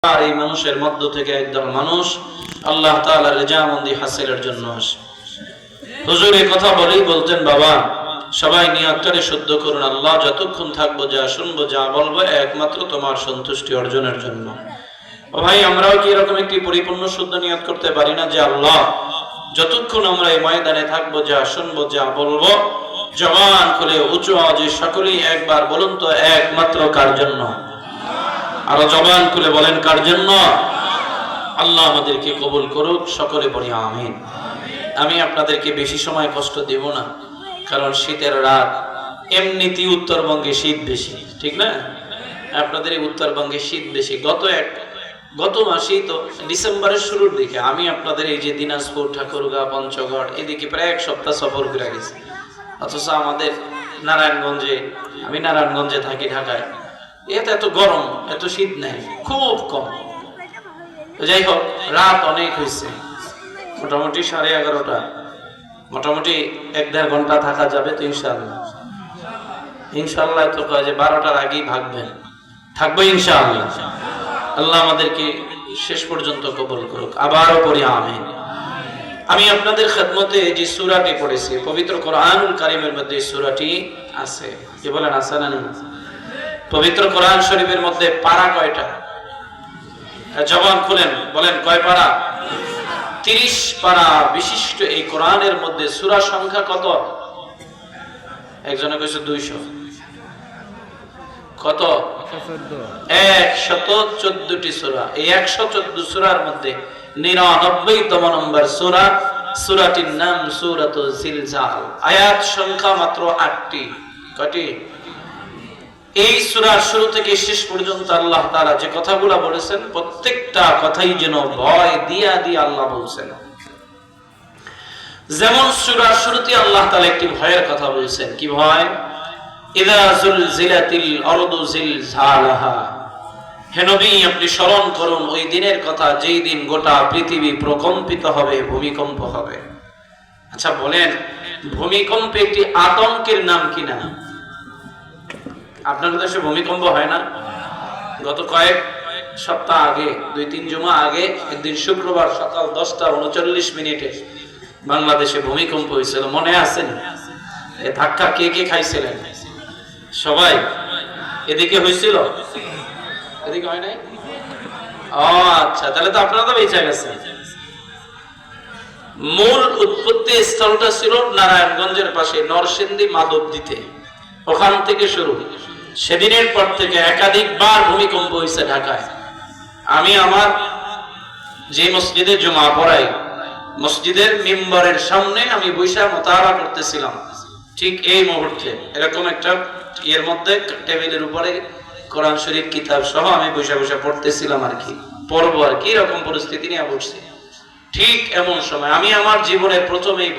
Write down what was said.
আর এই মানুষের মধ্য থেকে একদল মানুষ আল্লাহ তাআলার রিজামন্দি হাসিলের জন্য আসে। হুজুর এই কথা বলেই বলতেন, বাবা সবাই নিয়তটারে শুদ্ধ করুন, আল্লাহ যতক্ষণ থাকবো, যা শুনবো, যা বলবো একমাত্র তোমার সন্তুষ্টি অর্জনের জন্য। ও ভাই, আমরাও কি এরকম একটি পরিপূর্ণ শুদ্ধ নিয়ত করতে পারি না যে আল্লাহ যতক্ষণ আমরা এই ময়দানে থাকবো, যা শুনবো, যা বলবো, জবান খুলে উঁচু আওয়াজে সকলেই একবার বলুন তো একমাত্র কার জন্য? আরো জবান খুলে বলেন কার জন্য? আল্লাহ আমাদেরকে কবুল করুক, সকলে বলি আমিন। আমি আপনাদেরকে বেশি সময় কষ্ট দেব না, কারণ শীতের রাত, এমনিতেই উত্তরবঙ্গে শীত বেশি, ঠিক না? আপনাদের এই উত্তরবঙ্গে শীত বেশি। গত মাসেই তো ডিসেম্বরের শুরুর দিকে আমি আপনাদের এই যে দিনাজপুর, ঠাকুরগাঁও, পঞ্চগড় এদিকে প্রায় এক সপ্তাহ সফর করে গেছি। অথচ আমাদের নারায়ণগঞ্জে, আমি নারায়ণগঞ্জে থাকি, ঢাকায়, এটা এত গরম, এত শীত নেই, খুব কম। যাই হোক, রাত অনেক হয়েছে, মোটামুটি 11:30, মোটামুটি 1-1.5 ঘন্টা থাকা যাবে তো ইনশাআল্লাহ। ইনশাআল্লাহ তো কয় যে 12টার আগেই ভাগবেন, থাকবো ইনশাআল্লাহ। আল্লাহ আমাদেরকে শেষ পর্যন্ত কবুল করুক, আবারও পড়ি আমিন। আমি আপনাদের খেদমতে যে সূরাটি পড়েছি, পবিত্র কোরআনুল কারীমের মধ্যে এই সূরাটি আছে। কি বলেন, আছে না নেই? পবিত্র কোরআন শরীফের মধ্যে পারা কয়টা? জবান খুলেন বলেন, কয় পারা? 30 পারা বিশিষ্ট এই কোরআনের মধ্যে সূরা সংখ্যা কত? একজনে কইছে 200। কত? 114টি সূরা। এই 114 সূরার মধ্যে 99তম নম্বর সূরা, সূরাটির নাম সূরাতুল জিলজাল। আয়াত সংখ্যা মাত্র 8টি। কয়টি? এই সূরার শুরু থেকে শেষ পর্যন্ত আল্লাহ তাআলা যে কথাগুলো বলেছেন, প্রত্যেকটা কথাই যেন ভয় দিয়া দিয়া আল্লাহ বলছেন। যেমন সূরার শুরুতে আল্লাহ তাআলা একটি ভয়ের কথা বলছেন। কি ভয়? ইযা যুলজিলাতিল আরদু জিলজালাহা। হে নবী, আপনি স্মরণ করুন ওই দিনের কথা, যেই দিন গোটা পৃথিবী প্রকম্পিত হবে, ভূমিকম্প হবে। আচ্ছা বলেন, ভূমিকম্প একটি আতঙ্কের নাম কিনা? আপনার দেশে ভূমিকম্প হয় না? গত কয়েক সপ্তাহ আগে, 2-3 জুমা আগে, একদিন শুক্রবার সকাল 10:39 বাংলাদেশে ভূমিকম্প হয়েছিল, মনে আছে? এ ধাক্কা কে কে খাইছিলেন? সবাই? এদিকে হয়েছিল? এদিকে হয় নাই? ও আচ্ছা, তাহলে তো আপনারা তো বেঁচে গেছেন। মূল উৎপত্তি স্থলটা ছিল নারায়ণগঞ্জের পাশে নরসিংদী মাধবদীতে, ওখান থেকে শুরু। সেদিনের পর থেকে একাধিকবার ভূমিকম্প হয়েছে ঢাকায়। আমি আমার যে মসজিদে জুমা পড়াই, মসজিদের মিম্বরের সামনে আমি বৈশা মুতাআলা করতেছিলাম। ঠিক এই মুহূর্তে এরকম একটা এর মধ্যে টেবিলের উপরে কোরআন শরীফ কিতাব সহ আমি বৈশা বৈশা পড়তেছিলাম, আর কি পড়বো, আর কি এরকম পরিস্থিতি নিয়ে বসছি। ঠিক এমন সময় আমি আমার জীবনের প্রথমেই